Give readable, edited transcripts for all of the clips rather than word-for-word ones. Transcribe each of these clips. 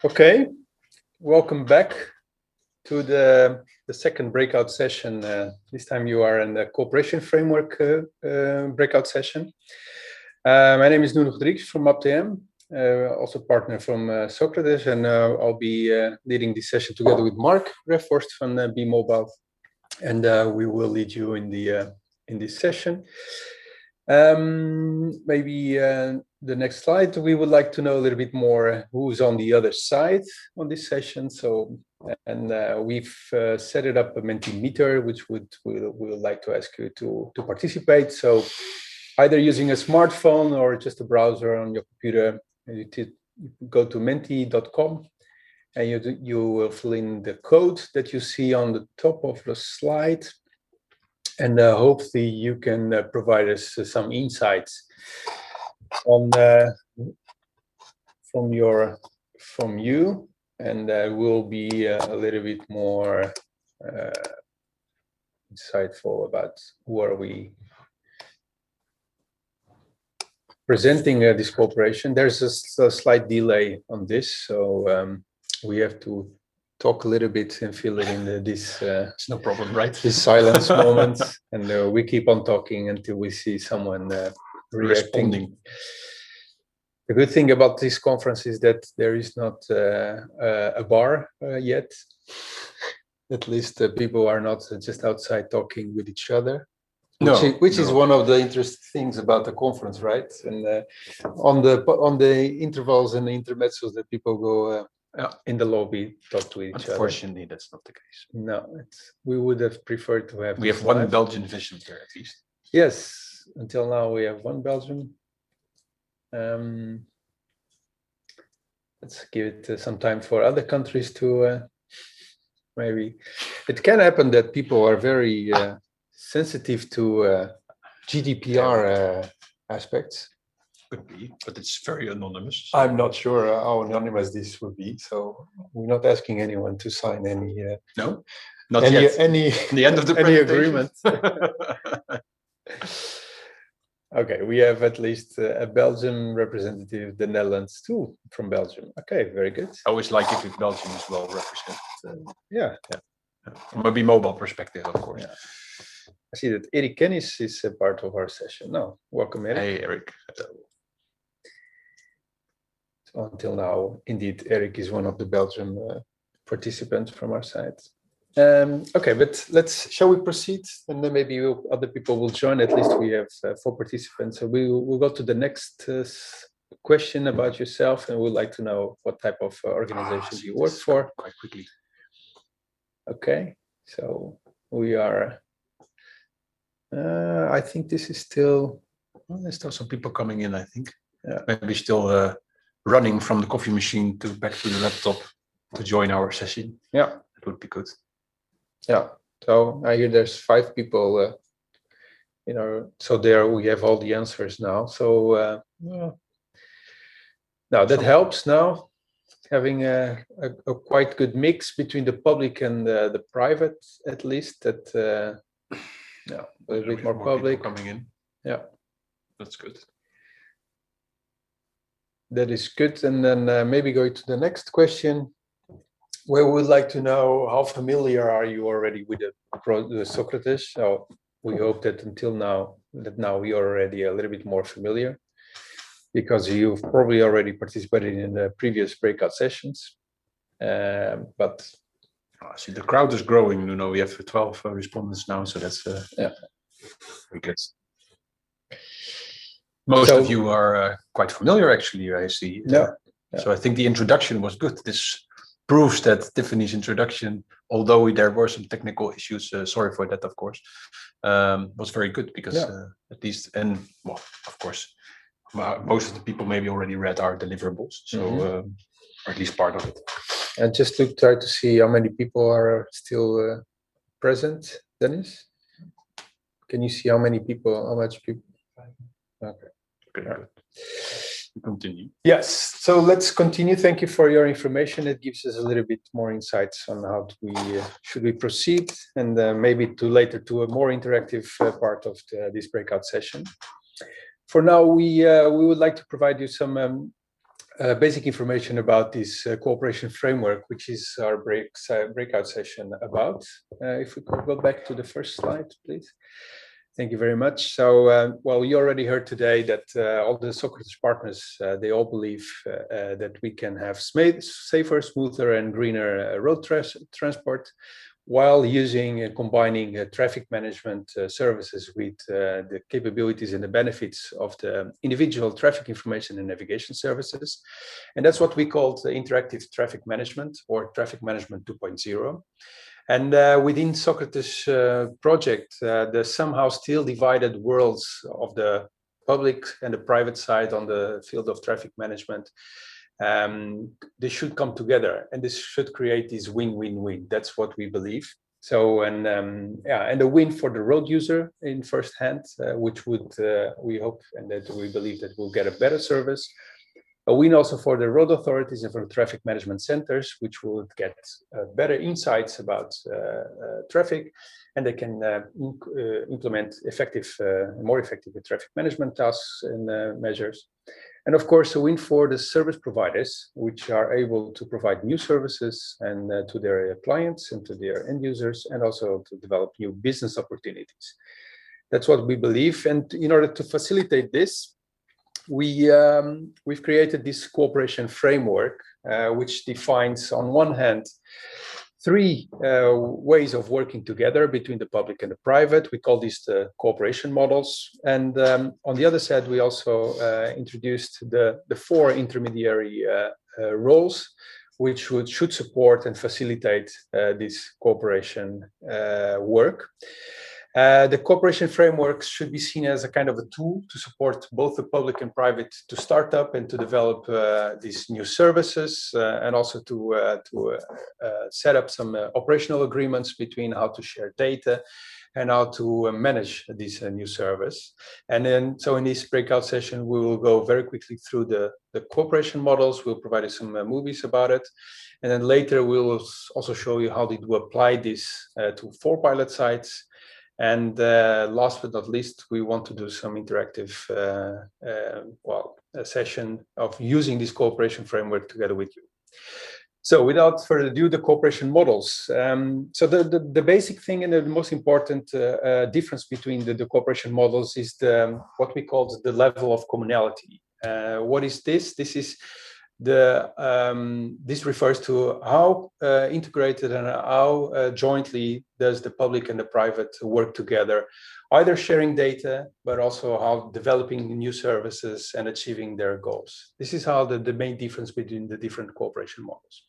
Okay, welcome back to the second breakout session. This time you are in the cooperation framework breakout session. My name is Nuno Rodrigues from UpTM, also partner from Socrates, and I'll be leading this session together with Mark Refforst from B-Mobile, and we will lead you in this session. Maybe the next slide, we would like to know a little bit more who's on the other side on this session. So, and we've set it up a Mentimeter, which we would like to ask you to participate. So either using a smartphone or just a browser on your computer, you go to menti.com and you will fill in the code that you see on the top of the slide. And hopefully you can provide us some insights on from you, and we'll be a little bit more insightful about who are we presenting this cooperation. There's a slight delay on this, so we have to talk a little bit and fill it in this. It's no problem, right? This silence moment, and we keep on talking until we see someone responding. The good thing about this conference is that there is not a bar yet. At least people are not just outside talking with each other. Which is one of the interesting things about the conference, right? And on the intervals and the intermezzos that people go in the lobby, talk to each other. Unfortunately, that's not the case. No, we would have preferred to have. We have one Belgian visitor at least. Yes, until now we have one Belgian. Let's give it some time for other countries to maybe. It can happen that people are very sensitive to GDPR aspects. Could be, but it's very anonymous. So. I'm not sure how anonymous this would be, so we're not asking anyone to sign any. No, not yet. Any the end of the any agreement. Okay, we have at least a Belgian representative, the Netherlands too, from Belgium. Okay, very good. I always like if Belgium is well represented. Yeah. From a B-Mobile perspective, of course. Yeah. I see that Eric Kennis is a part of our session. No, welcome, Eric. Hey, Eric. So until now, indeed, Eric is one of the Belgian participants from our side. Okay, but shall we proceed? And then maybe other people will join. At least we have 4 participants. So we'll go to the next question about yourself, and we'd like to know what type of organizations you work for. Quite quickly. Okay, so we are. I think this is still. Well, there's still some people coming in. I think. Yeah. Maybe still running from the coffee machine back to the laptop to join our session. Yeah, that would be good. Yeah. So I hear there's 5 people. So there we have all the answers now. So now that helps. Now having a quite good mix between the public and the private, at least. That. Yeah, a little bit more public coming in. Yeah, that's good. That is good. And then maybe go to the next question, where we would like to know how familiar are you already with the Socrates. So we hope that now we are already a little bit more familiar, because you've probably already participated in the previous breakout sessions. But I see the crowd is growing. We have 12 respondents now, so that's very good. Most of you are quite familiar, actually, I see. Yeah. So I think the introduction was good. This proves that Tiffany's introduction, although there were some technical issues, sorry for that, of course, was very good, because at least, and well, of course, most of the people maybe already read our deliverables, so or at least part of it. And just try to see how many people are still present, Dennis. Can you see how much people? Okay. Good. Continue. Yes. So let's continue. Thank you for your information. It gives us a little bit more insights on how should we proceed, and maybe later to a more interactive part of this breakout session. For now, we would like to provide you some basic information about this cooperation framework, which is our breakout session about. If we could go back to the first slide, please. Thank you very much. So, well, you already heard today that all the Socrates partners, they all believe that we can have safer, smoother, and greener road transport, while using and combining traffic management services with the capabilities and the benefits of the individual traffic information and navigation services. And that's what we call interactive traffic management, or traffic management 2.0. And within Socrates project, the somehow still divided worlds of the public and the private side on the field of traffic management, they should come together, and this should create this win-win-win. That's what we believe. So, and a win for the road user in first hand, which would, we hope and that we believe that we'll get a better service. A win also for the road authorities and for the traffic management centers, which will get better insights about traffic, and they can implement more effective traffic management tasks and measures. And of course, a win for the service providers, which are able to provide new services and to their clients and to their end users, and also to develop new business opportunities. That's what we believe. And in order to facilitate this, we've created this cooperation framework, which defines, on one hand, three ways of working together between the public and the private. We call these the cooperation models. And on the other side, we also introduced the four intermediary roles, which should support and facilitate this cooperation work. The cooperation frameworks should be seen as a kind of a tool to support both the public and private to start up and to develop these new services, and also to set up some operational agreements between how to share data and how to manage this new service. And then, so in this breakout session, we will go very quickly through the cooperation models. We'll provide you some movies about it. And then later, we will also show you how to apply this to 4 pilot sites. And last but not least, we want to do some interactive, a session of using this cooperation framework together with you. So without further ado, the cooperation models. So the basic thing and the most important difference between the cooperation models is what we call the level of commonality. What is this? This is this refers to how integrated and how jointly does the public and the private work together, either sharing data, but also how developing new services and achieving their goals. This is how the main difference between the different cooperation models.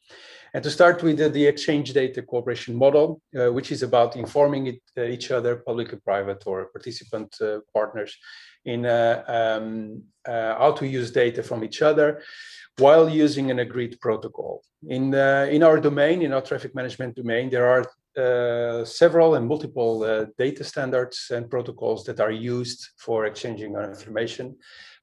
And to start with the exchange data cooperation model, which is about informing each other, public and private or participant partners, in how to use data from each other, while using an agreed protocol. In our domain, in our traffic management domain, there are several and multiple data standards and protocols that are used for exchanging our information,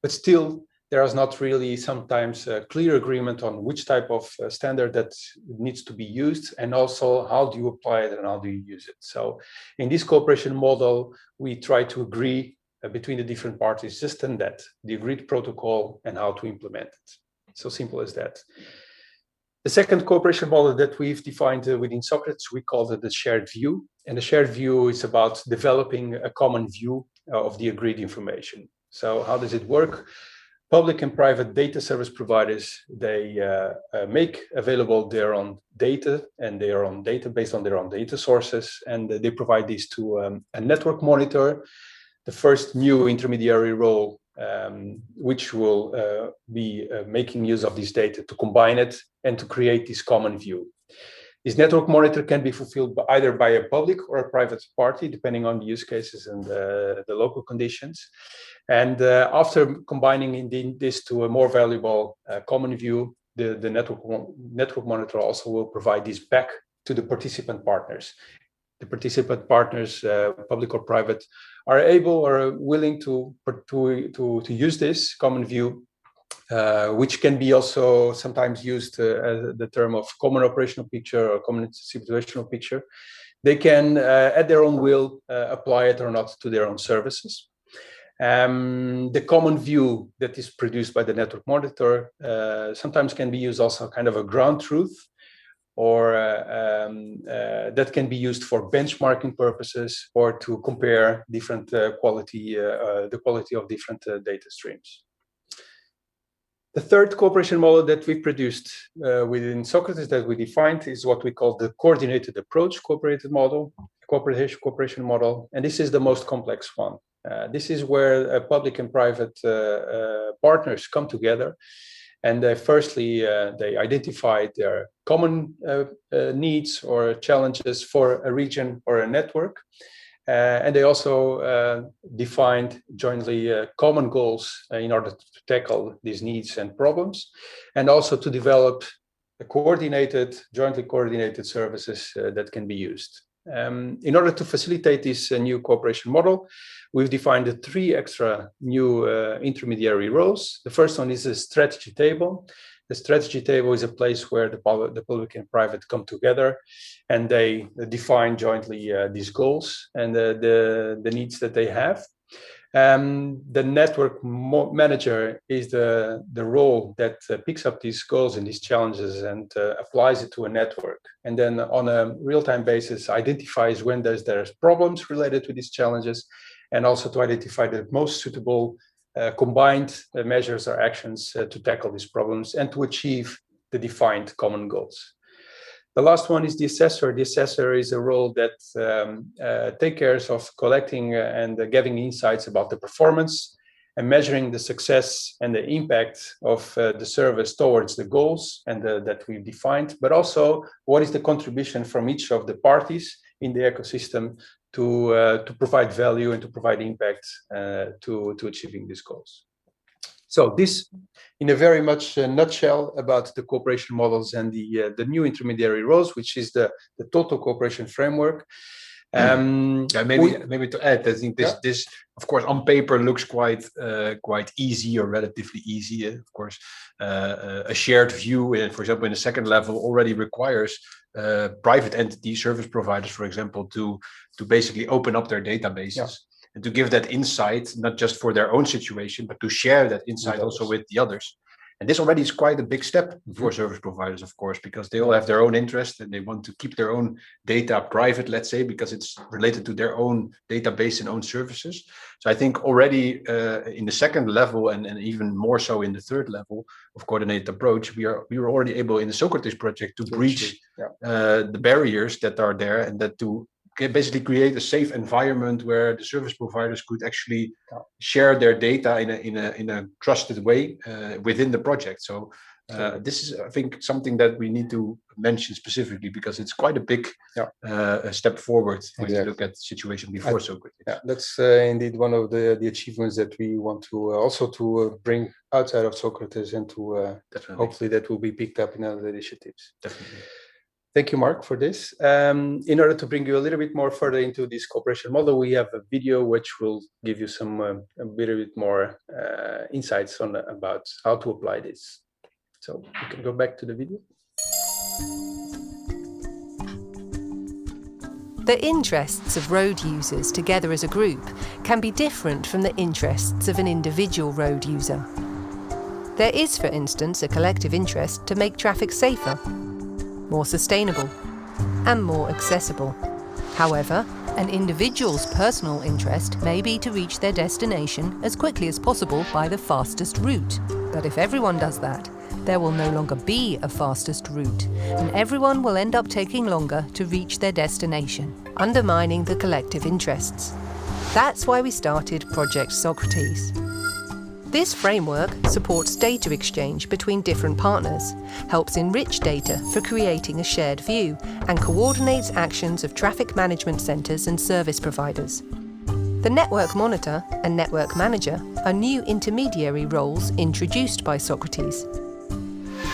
but still there is not really sometimes a clear agreement on which type of standard that needs to be used, and also how do you apply it and how do you use it. So in this cooperation model, we try to agree between the different parties just on that, the agreed protocol and how to implement it. So simple as that. The second cooperation model that we've defined within Socrates, we call it the shared view. And the shared view is about developing a common view of the agreed information. So how does it work? Public and private data service providers, they make available their own data and their own data based on their own data sources. And they provide these to a network monitor, the first new intermediary role, which will be making use of this data to combine it and to create this common view. This network monitor can be fulfilled either by a public or a private party, depending on the use cases and the local conditions. And after combining this to a more valuable common view, the network monitor also will provide this back to the participant partners. The participant partners, public or private, are able or willing to use this common view, which can be also sometimes used as the term of common operational picture or common situational picture. They can, at their own will, apply it or not to their own services. The common view that is produced by the network monitor sometimes can be used also kind of a ground truth, or that can be used for benchmarking purposes or to compare different the quality of different data streams. The third cooperation model that we produced within Socrates that we defined is what we call the coordinated approach cooperation model, and this is the most complex one. This is where public and private partners come together, and firstly they identify their common needs or challenges for a region or a network. And they also defined jointly common goals in order to tackle these needs and problems, and also to develop jointly coordinated services that can be used. In order to facilitate this new cooperation model, we've defined the 3 extra new intermediary roles. The first one is a strategy table. The strategy table is a place where the public and private come together, and they define jointly these goals and the needs that they have. The network manager is the role that picks up these goals and these challenges and applies it to a network, and then on a real-time basis identifies when there's problems related to these challenges, and also to identify the most suitable combined measures or actions to tackle these problems and to achieve the defined common goals. The last one is the assessor. The assessor is a role that takes care of collecting and giving insights about the performance and measuring the success and the impact of the service towards the goals and that we've defined, but also what is the contribution from each of the parties in the ecosystem to provide value and to provide impact to achieving these goals. So this, in a very much nutshell, about the cooperation models and the new intermediary roles, which is the total cooperation framework. Maybe to add, I think this of course on paper looks quite easy or relatively easy. Of course, a shared view, for example, in the second level, already requires private entity service providers, for example, to basically open up their databases and to give that insight, not just for their own situation, but to share that insight also with the others. And this already is quite a big step for service providers, of course, because they all have their own interest and they want to keep their own data private, let's say, because it's related to their own database and own services. So I think already in the second level and even more so in the third level of coordinated approach, we were already able in the Socrates project to breach the barriers that are there, and that to basically create a safe environment where the service providers could actually share their data in a trusted way within the project. So this is, I think, something that we need to mention specifically because it's quite a big step forward when you look at the situation before Socrates. Yeah, that's indeed one of the achievements that we want to also to bring outside of Socrates, and to hopefully that will be picked up in other initiatives. Definitely. Thank you, Mark, for this. In order to bring you a little bit more further into this cooperation model, we have a video which will give you some a little bit more insights on about how to apply this. So you can go back to the video. The interests of road users together as a group can be different from the interests of an individual road user. There is, for instance, a collective interest to make traffic safer, more sustainable, and more accessible. However, an individual's personal interest may be to reach their destination as quickly as possible by the fastest route. But if everyone does that, there will no longer be a fastest route, and everyone will end up taking longer to reach their destination, undermining the collective interests. That's why we started Project Socrates. This framework supports data exchange between different partners, helps enrich data for creating a shared view, and coordinates actions of traffic management centres and service providers. The Network Monitor and Network Manager are new intermediary roles introduced by Socrates.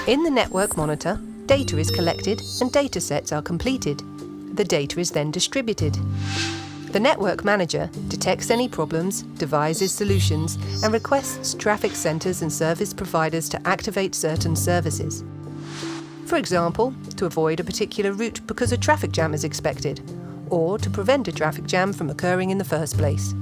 In the Network Monitor, data is collected and data sets are completed. The data is then distributed. The Network Manager detects any problems, devises solutions, and requests traffic centres and service providers to activate certain services. For example, to avoid a particular route because a traffic jam is expected, or to prevent a traffic jam from occurring in the first place.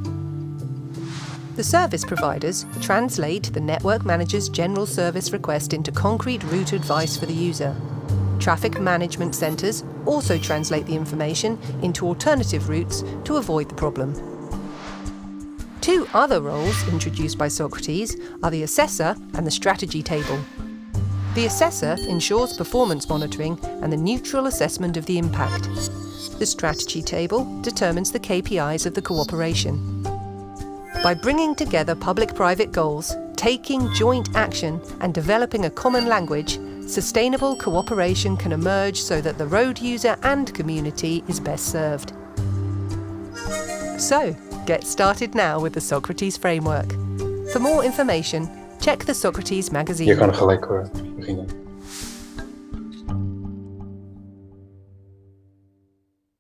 The service providers translate the network manager's general service request into concrete route advice for the user. Traffic management centres also translate the information into alternative routes to avoid the problem. Two other roles introduced by Socrates are the assessor and the strategy table. The assessor ensures performance monitoring and the neutral assessment of the impact. The strategy table determines the KPIs of the cooperation. By bringing together public-private goals, taking joint action and developing a common language, sustainable cooperation can emerge so that the road user and community is best served. So, get started now with the Socrates framework. For more information, check the Socrates magazine. Je kan gelijk beginnen.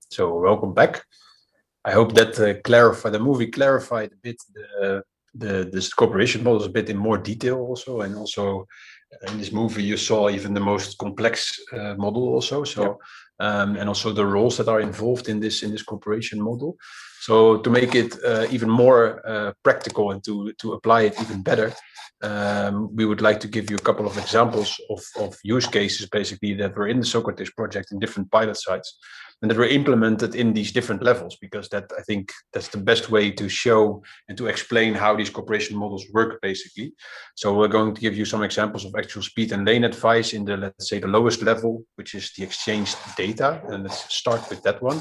So welcome back. I hope that the movie clarified a bit this cooperation models a bit in more detail also, and also in this movie you saw even the most complex model also. So and also the roles that are involved in this cooperation model. So to make it even more practical and to apply it even better, we would like to give you a couple of examples of use cases basically that were in the Socrates project in different pilot sites, and that were implemented in these different levels, because that, I think, that's the best way to show and to explain how these cooperation models work basically. So we're going to give you some examples of actual speed and lane advice in the, let's say, the lowest level, which is the exchanged data, and let's start with that one.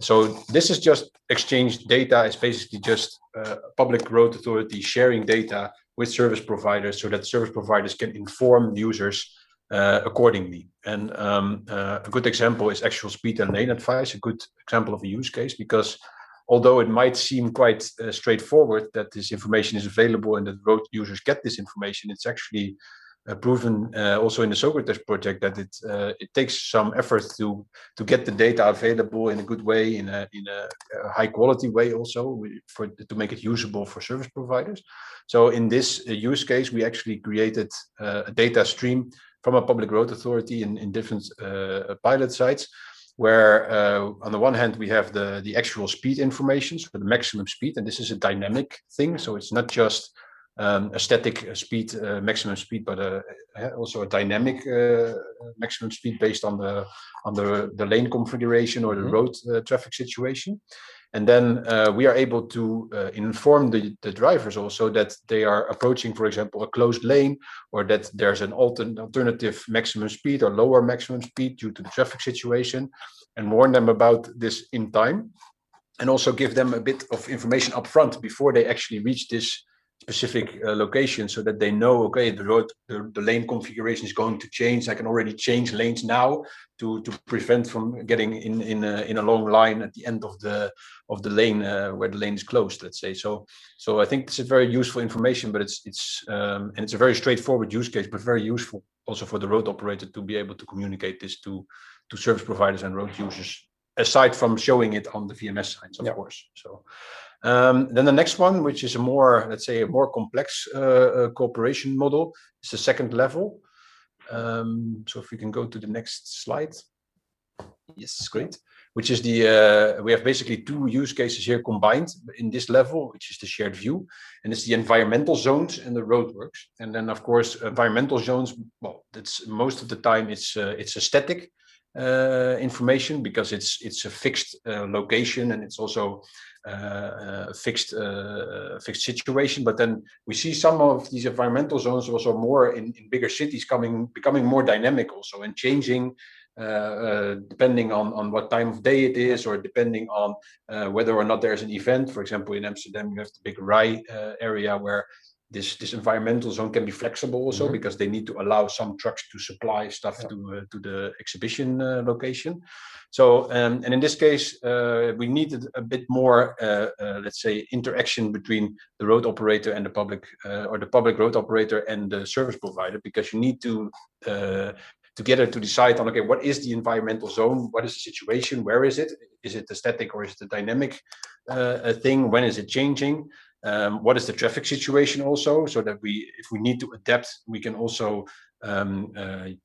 So this is just exchanged data. It's basically just public road authority sharing data with service providers so that service providers can inform users accordingly. And a good example is actual speed and lane advice, a good example of a use case, because although it might seem quite straightforward that this information is available and that road users get this information, it's actually proven also in the Socrates project that it takes some effort to get the data available in a good way, in a high quality way also, to make it usable for service providers. So in this use case, we actually created a data stream from a public road authority in different pilot sites, where on the one hand we have the actual speed information, so the maximum speed, and this is a dynamic thing, so it's not just a static speed, maximum speed, but also a dynamic maximum speed based on the lane configuration or the road traffic situation. And then we are able to inform the drivers also that they are approaching, for example, a closed lane, or that there's an alternative maximum speed or lower maximum speed due to the traffic situation, and warn them about this in time, and also give them a bit of information up front before they actually reach this specific location, so that they know, okay, the lane configuration is going to change. I can already change lanes now to prevent from getting in a long line at the end of the lane where the lane is closed, let's say. So I think this is very useful information, but it's a very straightforward use case, but very useful also for the road operator to be able to communicate this to service providers and road users, aside from showing it on the VMS signs, of course. So then the next one, which is a more, let's say, a more complex cooperation model, is the second level. So if we can go to the next slide. Yes, great. Which is we have basically two use cases here combined in this level, which is the shared view, and it's the environmental zones and the roadworks. And then, of course, environmental zones, well, that's most of the time it's a static information, because it's a fixed location, and it's also fixed situation. But then we see some of these environmental zones also more in bigger cities becoming more dynamic also, and changing depending on what time of day it is, or depending on whether or not there's an event. For example, in Amsterdam you have the big Rij area, where this environmental zone can be flexible also, because they need to allow some trucks to supply stuff to the exhibition location. So and in this case we needed a bit more let's say interaction between the road operator and the public or the public road operator and the service provider, because you need to together to decide on, okay, what is the environmental zone, what is the situation, where is it a static or is it a dynamic thing, when is it changing, what is the traffic situation also, so that if we need to adapt, we can also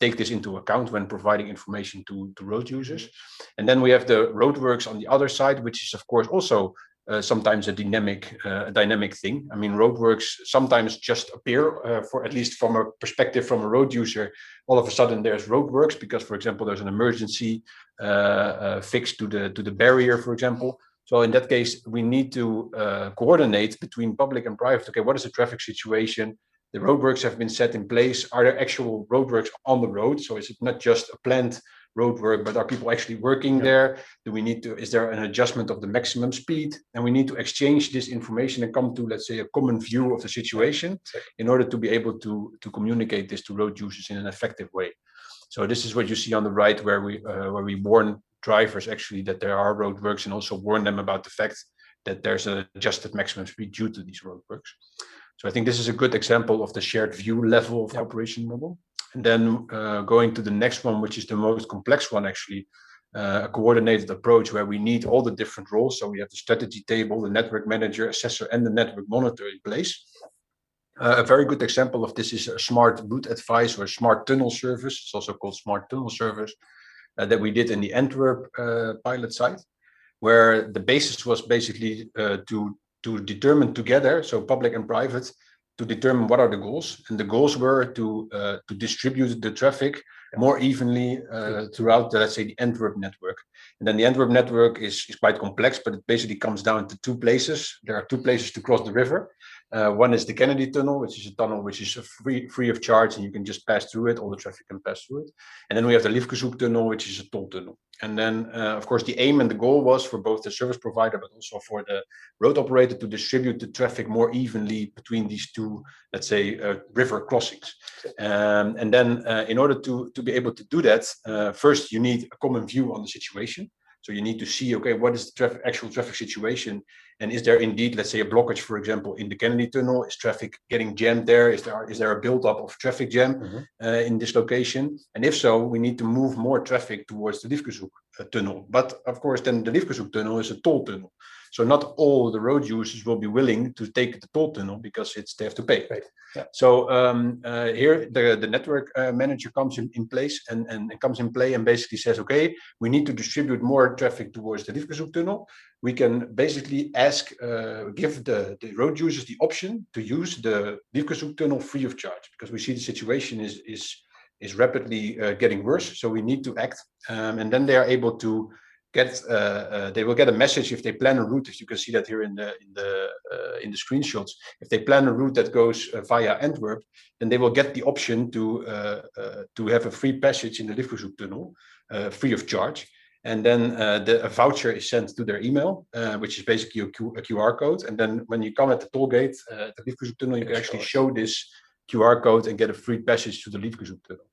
take this into account when providing information to road users. And then we have the roadworks on the other side, which is of course also sometimes a dynamic thing. I mean, roadworks sometimes just appear, for at least from a perspective from a road user. All of a sudden, there's roadworks because, for example, there's an emergency fix to the barrier, for example. So in that case, we need to coordinate between public and private. Okay, what is the traffic situation? The roadworks have been set in place. Are there actual roadworks on the road? So is it not just a planned roadwork, but are people actually working there? Is there an adjustment of the maximum speed? And we need to exchange this information and come to, let's say, a common view of the situation in order to be able to communicate this to road users in an effective way. So this is what you see on the right, where we warn drivers actually that there are roadworks and also warn them about the fact that there's an adjusted maximum speed due to these roadworks. So I think this is a good example of the shared view level of operation model. And then going to the next one, which is the most complex one, actually, a coordinated approach where we need all the different roles. So we have the strategy table, the network manager, assessor, and the network monitor in place. A very good example of this is a smart route advice or a smart tunnel service. It's also called smart tunnel service that we did in the Antwerp pilot site, where the basis was basically to determine together, so public and private, to determine what are the goals. And the goals were to distribute the traffic more evenly throughout, let's say, the Antwerp network. And then the Antwerp network is quite complex, but it basically comes down to two places. There are two places to cross the river. One is the Kennedy Tunnel, which is a tunnel which is free of charge, and you can just pass through it. All the traffic can pass through it. And then we have the Liefkenshoek Tunnel, which is a toll tunnel. And then, of course, the aim and the goal was for both the service provider, but also for the road operator to distribute the traffic more evenly between these two, let's say, river crossings. And then in order to be able to do that, first you need a common view on the situation. So you need to see, okay, what is the actual traffic situation? And is there indeed, let's say, a blockage, for example, in the Kennedy Tunnel? Is traffic getting jammed there? Is there a buildup of traffic jam in this location? And if so, we need to move more traffic towards the Liefkenshoek Tunnel. But of course, then the Liefkenshoek Tunnel is a toll tunnel. So not all the road users will be willing to take the toll tunnel because they have to pay. Right. Yeah. So here the network manager comes in place and comes in play and basically says, okay, we need to distribute more traffic towards the Liefkenshoek Tunnel. We can basically give the road users the option to use the Liefkenshoek Tunnel free of charge, because we see the situation is rapidly getting worse. So we need to act, and then they are able to they will get a message if they plan a route. If you can see that here in the screenshots, if they plan a route that goes via Antwerp, then they will get the option to have a free passage in the Liefkenshoek Tunnel, free of charge. And then a voucher is sent to their email, which is basically a QR code. And then when you come at the toll gate, at the Liefkenshoek Tunnel, you can actually show this QR code and get a free passage to the Liefkenshoek Tunnel.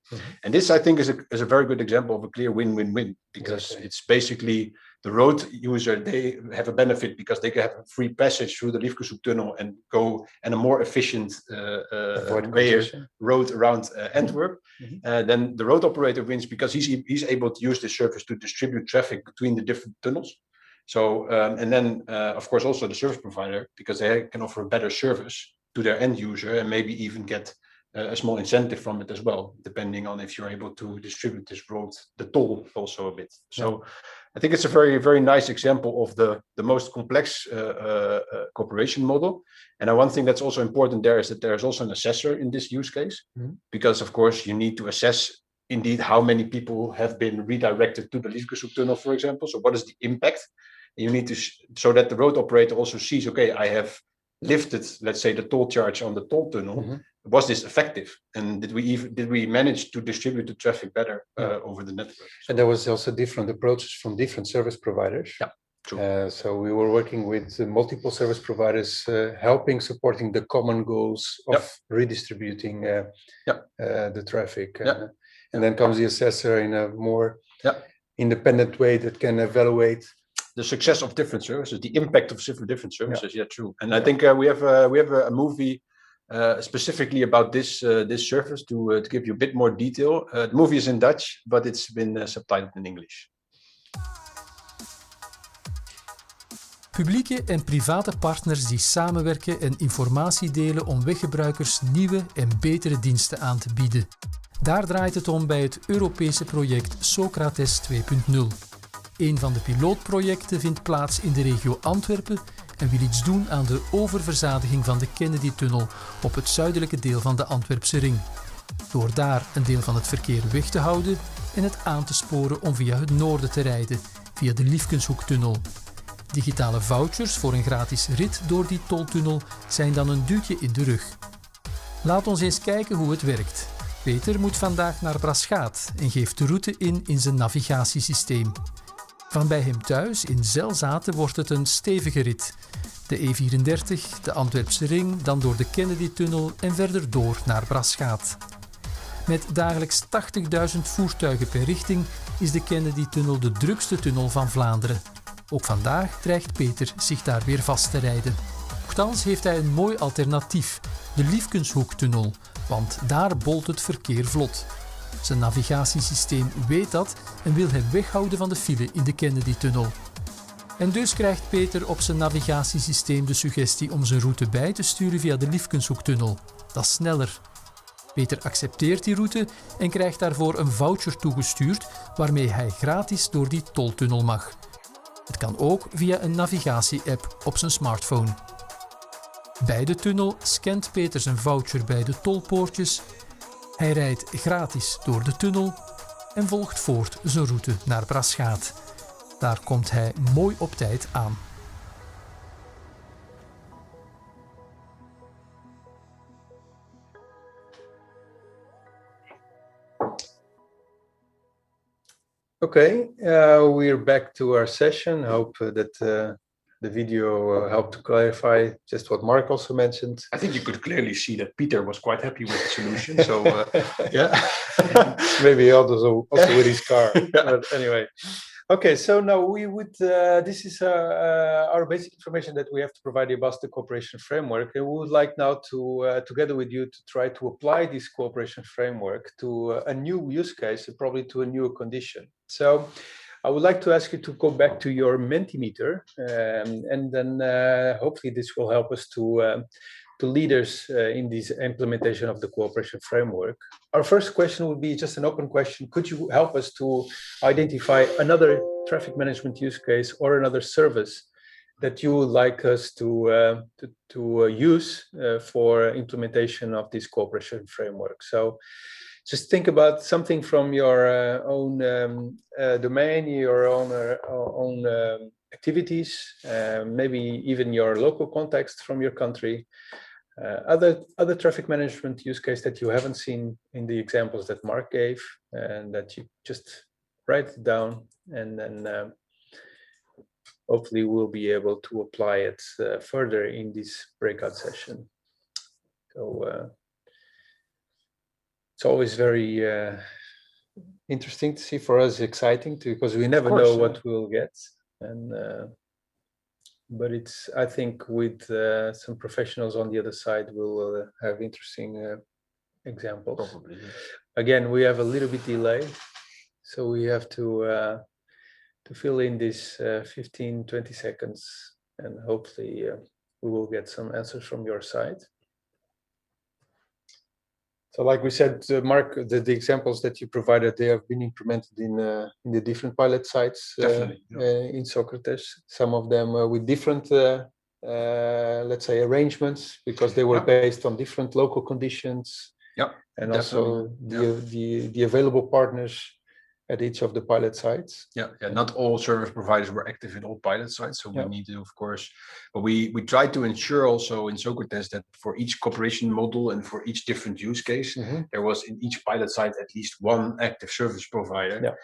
And this, I think, is a very good example of a clear win-win-win, because it's basically the road user, they have a benefit because they can have a free passage through the Liefkenshoek Tunnel and go in a more efficient road around Antwerp. Then the road operator wins because he's able to use this service to distribute traffic between the different tunnels. So, and then, of course, also the service provider, because they can offer a better service to their end user and maybe even get a small incentive from it as well, depending on if you're able to distribute this road, the toll also a bit. So I think it's a very, very nice example of the most complex cooperation model. And one thing that's also important there is that there's also an assessor in this use case, because of course you need to assess indeed how many people have been redirected to the Liefkenshoek Tunnel, for example. So what is the impact? And you need to, so that the road operator also sees, okay, I have lifted, let's say, the toll charge on the toll tunnel. Was this effective? And did we manage to distribute the traffic better over the network? And there was also different approaches from different service providers. Yeah, true. So we were working with multiple service providers, supporting the common goals of redistributing the traffic. And then comes the assessor in a more independent way that can evaluate the success of different services, the impact of different services. Yeah, true. And I think we have a movie specifically about this service to give you a bit more detail. The movie is in Dutch, but it's been subtitled in English. Publieke en private partners die samenwerken en informatie delen om weggebruikers nieuwe en betere diensten aan te bieden. Daar draait het om bij het Europese project SOCRATES2.0. Een van de pilootprojecten vindt plaats in de regio Antwerpen en wil iets doen aan de oververzadiging van de Kennedy-tunnel op het zuidelijke deel van de Antwerpse ring. Door daar een deel van het verkeer weg te houden en het aan te sporen om via het noorden te rijden, via de Liefkenshoektunnel. Digitale vouchers voor een gratis rit door die toltunnel zijn dan een duwtje in de rug. Laat ons eens kijken hoe het werkt. Peter moet vandaag naar Braschaat en geeft de route in zijn navigatiesysteem. Van bij hem thuis in Zelzaten wordt het een stevige rit. De E34, de Antwerpse ring, dan door de Kennedy-tunnel en verder door naar Braschaat. Met dagelijks 80.000 voertuigen per richting is de Kennedy-tunnel de drukste tunnel van Vlaanderen. Ook vandaag dreigt Peter zich daar weer vast te rijden. Nochtans heeft hij een mooi alternatief, de Liefkenshoektunnel, want daar bolt het verkeer vlot. Zijn navigatiesysteem weet dat en wil hem weghouden van de file in de Kennedy-tunnel. En dus krijgt Peter op zijn navigatiesysteem de suggestie om zijn route bij te sturen via de Liefkenshoektunnel. Dat is sneller. Peter accepteert die route en krijgt daarvoor een voucher toegestuurd waarmee hij gratis door die toltunnel mag. Het kan ook via een navigatie-app op zijn smartphone. Bij de tunnel scant Peter zijn voucher bij de tolpoortjes. Hij rijdt gratis door de tunnel en volgt voort zijn route naar Braschaat. Daar komt hij mooi op tijd aan. Okay, we're back to our session. Hope that the video helped to clarify just what Mark also mentioned. I think you could clearly see that Peter was quite happy with the solution. So yeah, maybe also with his car. But anyway, okay. So now we would. This is our basic information that we have to provide about the cooperation framework, and we would like now to together with you to try to apply this cooperation framework to a new use case and probably to a new condition. So I would like to ask you to go back to your Mentimeter, and then hopefully this will help us to lead us in this implementation of the cooperation framework. Our first question would be just an open question. Could you help us to identify another traffic management use case or another service that you would like us to use for implementation of this cooperation framework? So just think about something from your own domain, your own activities, maybe even your local context from your country, other traffic management use case that you haven't seen in the examples that Mark gave, and that you just write it down, and then hopefully we'll be able to apply it further in this breakout session. So it's always very interesting to see, for us exciting too, because we never know what we'll get. And but it's, I think with some professionals on the other side, we'll have interesting examples. probably. Yeah. Again, we have a little bit delay, so we have to fill in this 15-20 seconds, and hopefully we will get some answers from your side. So like we said, Mark, the examples that you provided, they have been implemented in the different pilot sites in Socrates. Some of them with different, let's say, arrangements, because they were based on different local conditions. Yeah, and also the available partners at each of the pilot sites. Yeah, not all service providers were active in all pilot sites, so we need to, of course, but we tried to ensure also in Socrates that for each cooperation model and for each different use case, there was in each pilot site at least one active service provider. Yeah.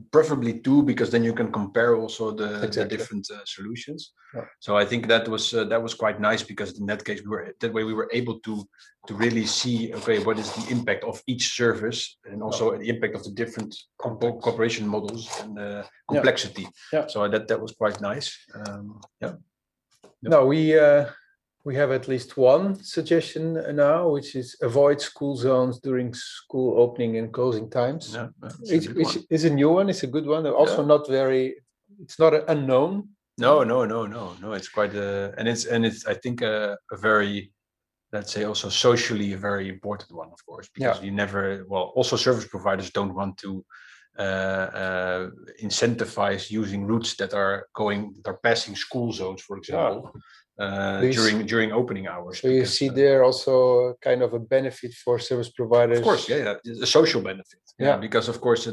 Preferably two, because then you can compare also the different solutions. Yeah. So I think that was quite nice, because in that case we were able to really see, okay, what is the impact of each service, and also the impact of the different cooperation models and complexity. Yeah. So that was quite nice. No, we have at least one suggestion now, which is avoid school zones during school opening and closing times. Yeah, which is a new one. It's a good one. Also not very. It's not unknown. No. It's quite and it's I think a very, let's say, also socially a very important one, of course, because you never. Well, also service providers don't want to incentivize using routes that are passing school zones, for example, during opening hours. So you see there also kind of a benefit for service providers. Of course, yeah, a social benefit. Yeah, because of course,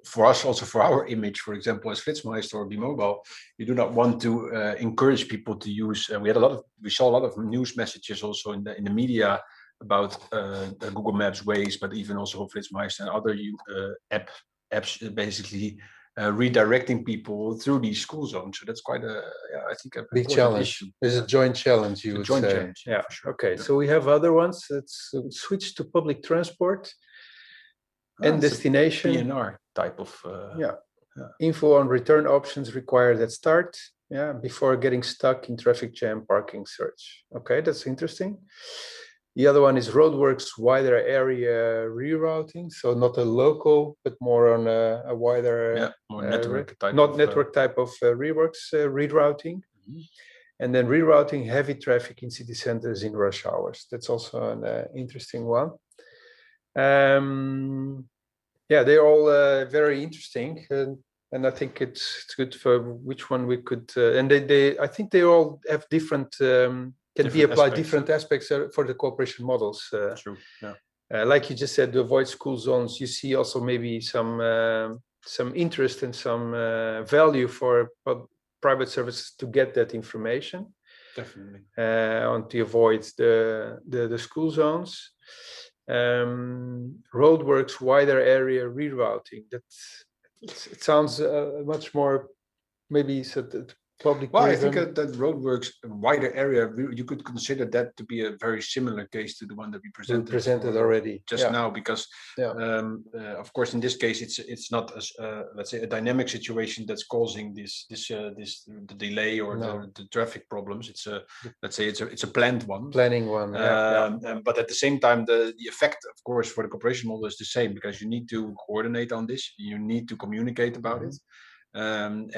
for us, also for our image, for example, as Flitsmeister or B-Mobile, you do not want to encourage people to use. We saw a lot of news messages also in the media about Google Maps, Waze, but even also Flitsmeister and other apps basically redirecting people through these school zones. So that's quite I think a big challenge. Issue. It's a joint challenge, you would say. Challenge, yeah. Sure. Okay. Yeah. So we have other ones. Let's switch to public transport and destination. PNR type of. Info on return options required at start. Yeah. Before getting stuck in traffic jam, parking search. Okay, that's interesting. The other one is roadworks wider area rerouting, so not a local, but more on a wider, more network type. Not network type of reworks rerouting, and then rerouting heavy traffic in city centers in rush hours. That's also an interesting one. They're all very interesting, and I think it's good for which one we could. And I think they all have different. Can be applied different aspects for the cooperation models. True. Yeah. Like you just said, to avoid school zones, you see also maybe some interest and some value for private services to get that information. Definitely. And to avoid the school zones. Roadworks wider area rerouting. It sounds much more maybe public. Well, I think that roadworks wider area, you could consider that to be a very similar case to the one that we presented already just now, because of course in this case it's not let's say a dynamic situation that's causing the delay or the traffic problems. It's a planned one, but at the same time the effect, of course, for the cooperation model is the same, because you need to coordinate on this, you need to communicate about it. And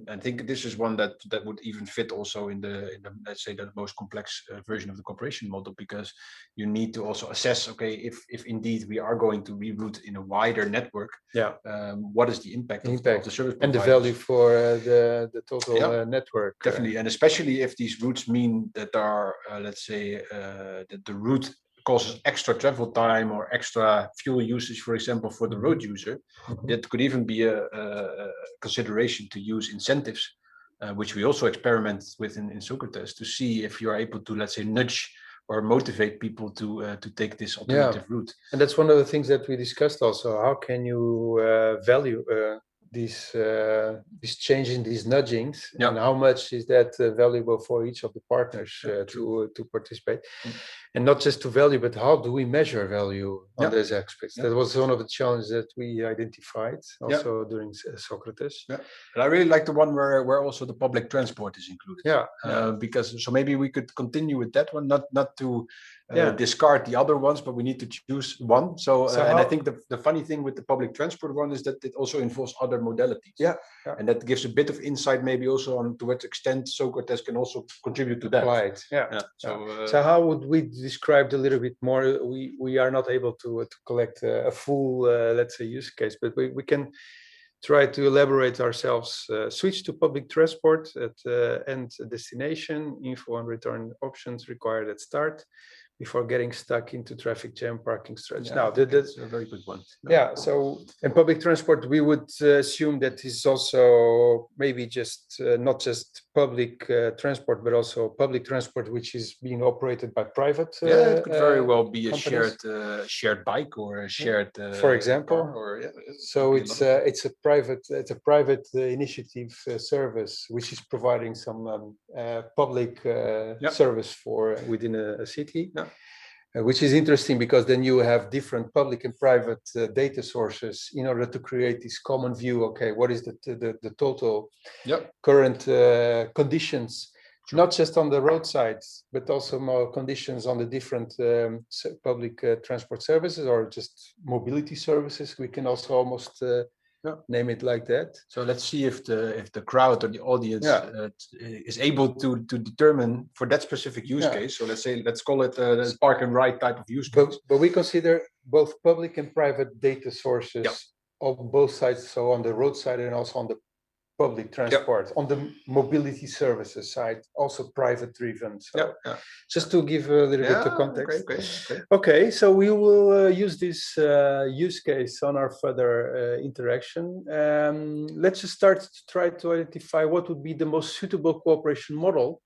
I think this is one that would even fit also in the let's say the most complex version of the cooperation model, because you need to also assess, okay, if indeed we are going to reroute in a wider network, what is the impact of the service providers? And the value for the total network. Definitely, and especially if these routes mean that are let's say that the route causes extra travel time or extra fuel usage, for example, for the road user. That could even be a consideration to use incentives, which we also experiment with in Socrates, to see if you are able to, let's say, nudge or motivate people to take this alternative route. And that's one of the things that we discussed also. How can you value this change in these nudgings, and how much is that valuable for each of the partners to participate, and not just to value, but how do we measure value on those aspects? That was one of the challenges that we identified also during Socrates. And I really like the one where also the public transport is included. Because so maybe we could continue with that one, not to discard the other ones, but we need to choose one. So and I think the funny thing with the public transport one is that it also involves other modalities. And that gives a bit of insight maybe also on to what extent Socrates can also contribute to that. Right. So how would we describe a little bit more? We are not able to collect a full let's say use case, but we can try to elaborate ourselves. Switch to public transport at end destination. Info on return options required at start. Before getting stuck into traffic jam, parking stretch. Now, that's a very good one. So in public transport, we would assume that is also maybe just not just public transport, but also public transport which is being operated by private. It could very well be a shared bike or a shared, for example. Car, so it's a private initiative service which is providing some public service for within a city. Which is interesting, because then you have different public and private data sources in order to create this common view. Okay, what is the total current conditions, not just on the roadsides, but also more conditions on the different public transport services or just mobility services. We can also almost name it like that. So let's see if the crowd or the audience is able to determine for that specific use case. So let's call it a park and ride type of use case. But we consider both public and private data sources on both sides, so on the road side and also on the public transport, on the mobility services side, also private driven. So just to give a little bit of context. Okay, so we will use this use case on our further interaction. Let's just start to try to identify what would be the most suitable cooperation model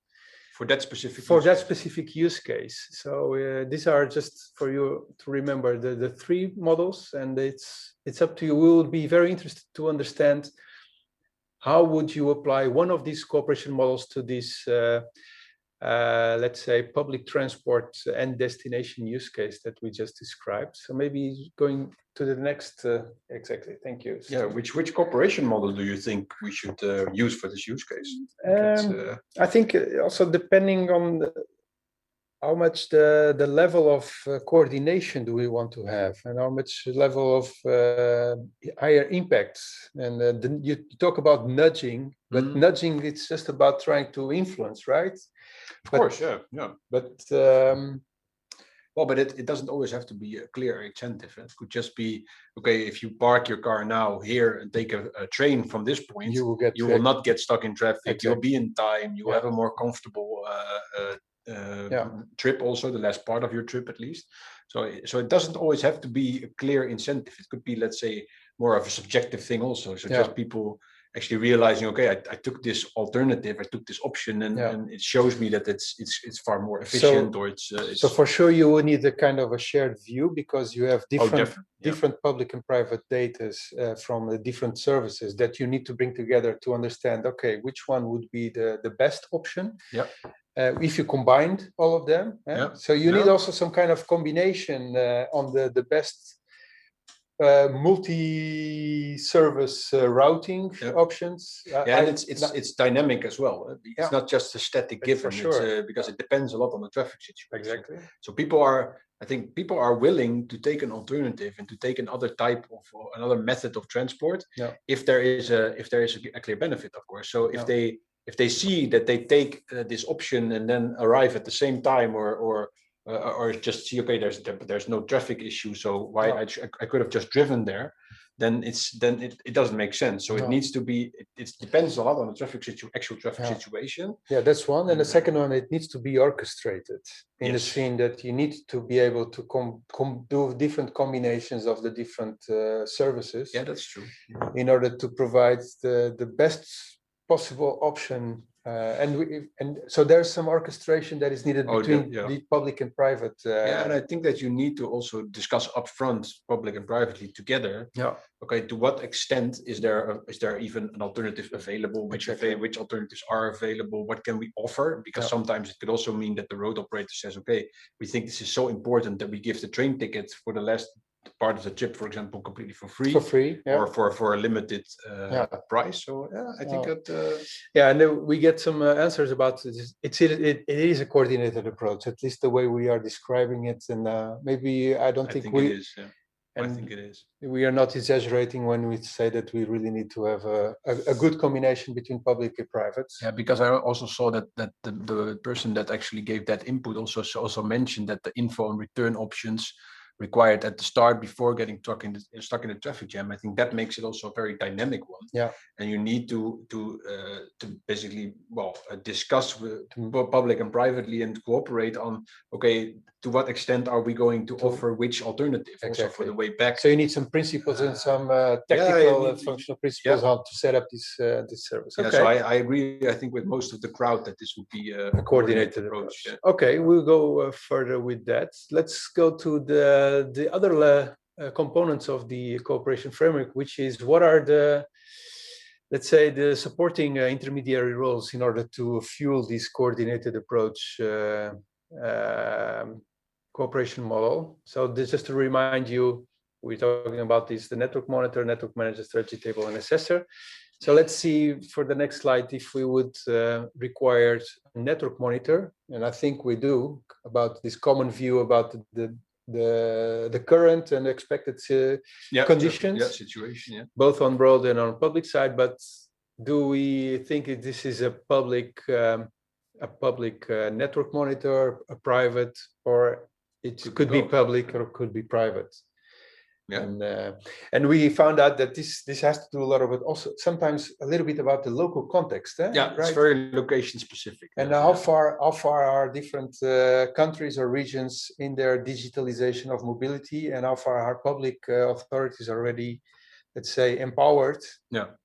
for that specific use case. So these are just for you to remember the three models, and it's up to you. We will be very interested to understand how would you apply one of these cooperation models to this, let's say, public transport and destination use case that we just described. So maybe going to the next, exactly, thank you. Yeah, which cooperation model do you think we should use for this use case? I think also depending on how much the level of coordination do we want to have, and how much level of higher impacts. And you talk about nudging, but nudging, it's just about trying to influence, right? Of course, yeah. But well, but it doesn't always have to be a clear incentive. It could just be, okay, if you park your car now here and take a train from this point, you will not get stuck in traffic. Exactly. You'll be in time. You will have a more comfortable trip, also the last part of your trip at least. So it doesn't always have to be a clear incentive. It could be, let's say, more of a subjective thing also. So just people actually realizing, okay, I took this alternative, I took this option, and it shows me that it's far more efficient, or it's so for sure you will need a kind of a shared view, because you have different public and private data from the different services that you need to bring together to understand, okay, which one would be the best option. If you combined all of them. So you need also some kind of combination on the best multi-service routing options. And it's dynamic as well. It's not just a static given, because it depends a lot on the traffic situation. Exactly. So I think people are willing to take an alternative and to take another method of transport if there is a clear benefit, of course. So if they see that they take this option and then arrive at the same time, or just see, okay, there's no traffic issue, so why I could have just driven there, then it doesn't make sense. So it needs to be, it depends a lot on the actual traffic situation. Yeah, that's one. And the second one, it needs to be orchestrated in the scene, that you need to be able to do different combinations of the different services. Yeah, that's true. In order to provide the best possible option. And so there's some orchestration that is needed between the public and private. And I think that you need to also discuss upfront, public and privately together. Okay, to what extent is there even an alternative available? Which alternatives are available? What can we offer? Because sometimes it could also mean that the road operator says, okay, we think this is so important that we give the train ticket for the last part of the trip, for example, completely for free, or for a limited price. So I think that and then we get some answers about this. It is a coordinated approach, at least the way we are describing it, and maybe I think it is. I think it is. We are not exaggerating when we say that we really need to have a good combination between public and private. Yeah, because I also saw that the person that actually gave that input also mentioned that the info and return options required at the start before getting stuck in the traffic jam. I think that makes it also a very dynamic one. And you need to basically discuss with public and privately and cooperate on, okay, to what extent are we going to offer which alternative also for the way back. So you need some principles and some technical functional principles how to set up this service. So I agree, I think, with most of the crowd that this would be a coordinated approach. Okay, we'll go further with that. Let's go to the other components of the cooperation framework, which is what are the, let's say, the supporting intermediary roles in order to fuel this coordinated approach cooperation model. So this, just to remind you, we're talking about the network monitor, network manager, strategy table, and assessor. So let's see for the next slide if we would require a network monitor, and I think we do, about this common view about the current and expected conditions, situation, both on broad and on public side. But do we think this is a public network monitor, a private, or it could be public or could be private? And we found out that this has to do a lot of it also sometimes a little bit about the local context. Yeah, it's very location specific. And how far are different countries or regions in their digitalization of mobility, and how far are public authorities already, let's say, empowered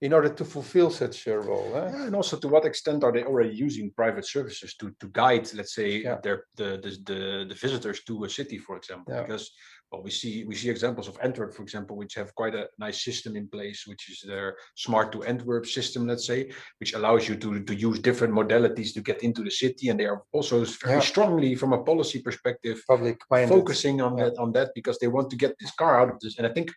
in order to fulfill such a role. And also to what extent are they already using private services to guide, let's say, the visitors to a city, for example, because we see examples of Antwerp, for example, which have quite a nice system in place, which is their Smart to Antwerp system, let's say, which allows you to use different modalities to get into the city, and they are also very strongly, from a policy perspective, focusing on that because they want to get this car out of this. And I think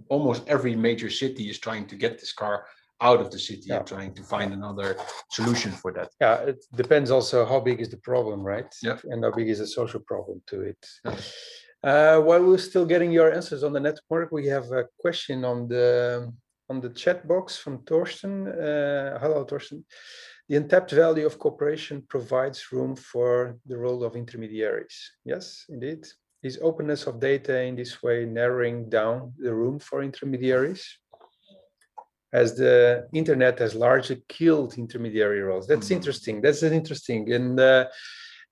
almost every major city is trying to get this car out of the city and trying to find another solution for that. Yeah, it depends also how big is the problem, right? Yeah. And how big is the social problem to it. While we're still getting your answers on the network, we have a question on the chat box from Torsten. Hello, Torsten. The untapped value of cooperation provides room for the role of intermediaries. Yes, indeed. Is openness of data in this way narrowing down the room for intermediaries? As the internet has largely killed intermediary roles. That's interesting. That's interesting. And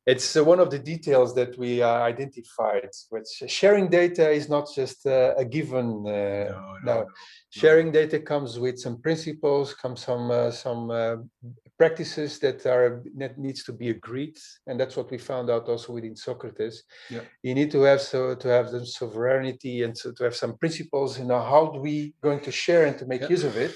it's one of the details that we identified. Which sharing data is not just a given. No. Sharing data comes with some principles, comes some practices that needs to be agreed, and that's what we found out also within Socrates. You need to have the sovereignty and to have some principles in how do we going to share and to make use of it.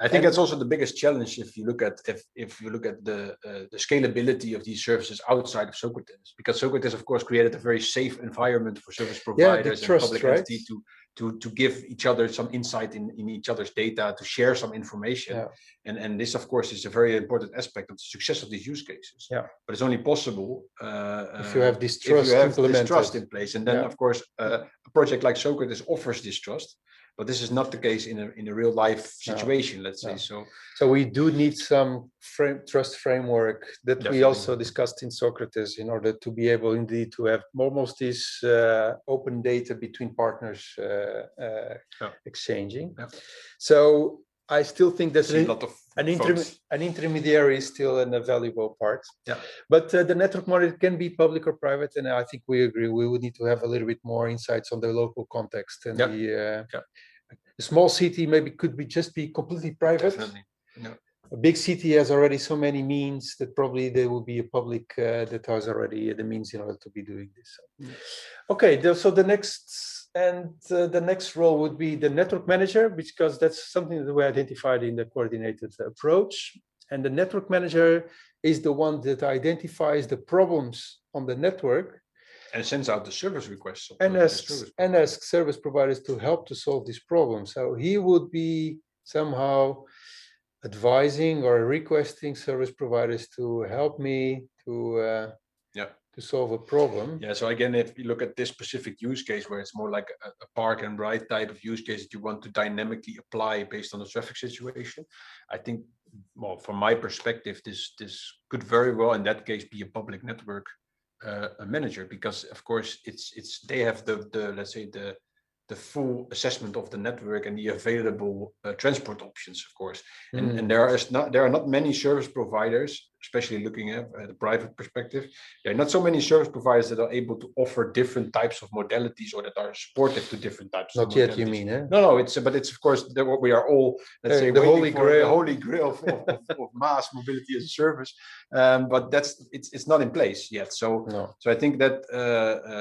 I think that's also the biggest challenge if you look at the scalability of these services outside of Socrates, because Socrates, of course, created a very safe environment for service providers and public entities to give each other some insight in each other's data, to share some information. And this, of course, is a very important aspect of the success of these use cases. But it's only possible if you have this trust in place. And then, of course, a project like Socrates offers this trust. But this is not the case in a real life situation, let's say. So we do need some trust framework that we also discussed in Socrates in order to be able indeed to have almost this open data between partners exchanging. So I still think that an intermediary is still a valuable part. But the network monitor can be public or private, and I think we agree we would need to have a little bit more insights on the local context. And the small city maybe could just be completely private. A big city has already so many means that probably there will be a public that has already the means in order to be doing this. Okay, so the next role would be the network manager, because that's something that we identified in the coordinated approach. And the network manager is the one that identifies the problems on the network and sends out the service requests and asks service providers to help to solve these problems. So he would be somehow advising or requesting service providers to help me to solve a problem. So again, if you look at this specific use case where it's more like a park and ride type of use case that you want to dynamically apply based on the traffic situation, I think, well, from my perspective, this could very well in that case be a public network a manager, because of course they have the let's say the full assessment of the network and the available transport options, of course. And there are not many service providers, especially looking at the private perspective. There are not so many service providers that are able to offer different types of modalities or that are supportive to different types of modalities. Not yet, you mean, eh? No, it's of course what we are all, let's say, the holy grail of mass mobility as a service. But it's not in place yet. So I think that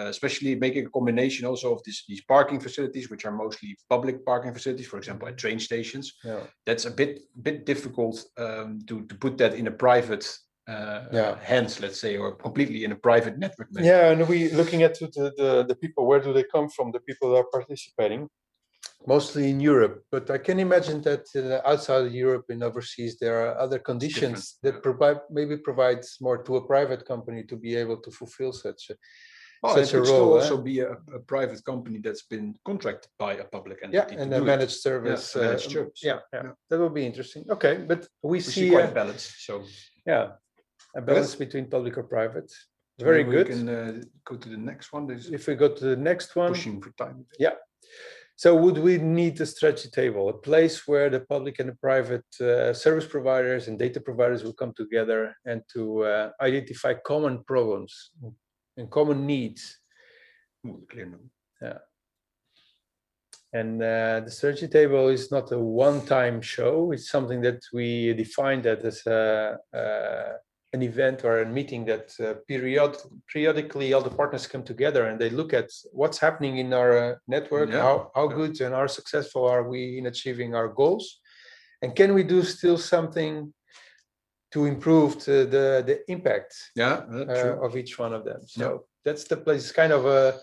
especially making a combination also of these parking facilities, which are mostly public parking facilities, for example, at train stations, that's a bit difficult to put that in a private hands, let's say, or completely in a private network. And we looking at the people, where do they come from? The people that are participating, mostly in Europe, but I can imagine that outside of Europe and overseas there are other conditions that provides more to a private company to be able to fulfill such a it could still also be a private company that's been contracted by a public entity. And a managed service. That will be interesting. Okay, but we see quite a balance. So a balance between public or private. Very good. We can go to the next one. If we go to the next one, pushing for time. So would we need a strategy table, a place where the public and the private service providers and data providers will come together and to identify common problems and common needs? Clear no. Yeah. And the strategy table is not a one-time show. It's something that we define that as an event or a meeting that periodically all the partners come together and they look at what's happening in our network, how good and how successful are we in achieving our goals, and can we do still something to improve the impact of each one of them. So that's the place. It's kind of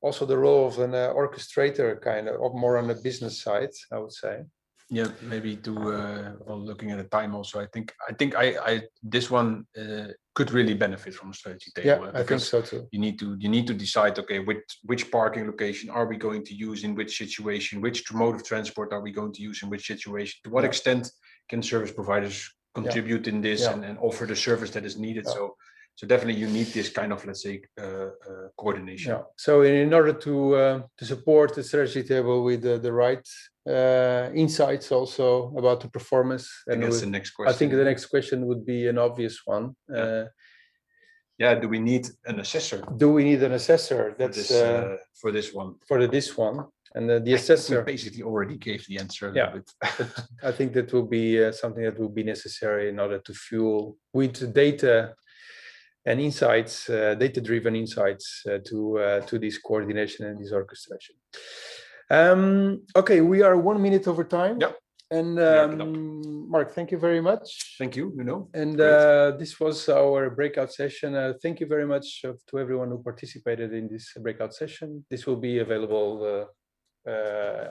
also the role of an orchestrator, kind of, or more on the business side, I would say. Yeah, maybe to well, looking at the time also, I think this one could really benefit from a strategy table. Yeah, I think so too. You need to decide, okay, which parking location are we going to use in which situation, which mode of transport are we going to use in which situation, to what extent can service providers contribute in this and offer the service that is needed. So definitely you need this kind of, let's say, coordination. Yeah. So in order to support the strategy table with the right insights also about the performance, and that's the next question. I think the next question would be an obvious one. Do we need an assessor? Do we need an assessor? That's for this one. For this one, and the assessor. We basically already gave the answer. But I think that will be something that will be necessary in order to fuel with data and insights, data-driven insights to this coordination and this orchestration. Okay, we are 1 minute over time. Yep. And Mark, thank you very much. Thank you. And this was our breakout session. Thank you very much to everyone who participated in this breakout session. This will be available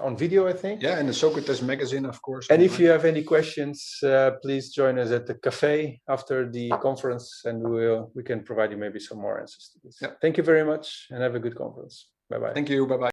on video, I think. Yeah, and the Socrates magazine, of course. And if you have any questions, please join us at the cafe after the conference, and we can provide you maybe some more answers to this. Yeah. Thank you very much, and have a good conference. Bye-bye. Thank you. Bye-bye.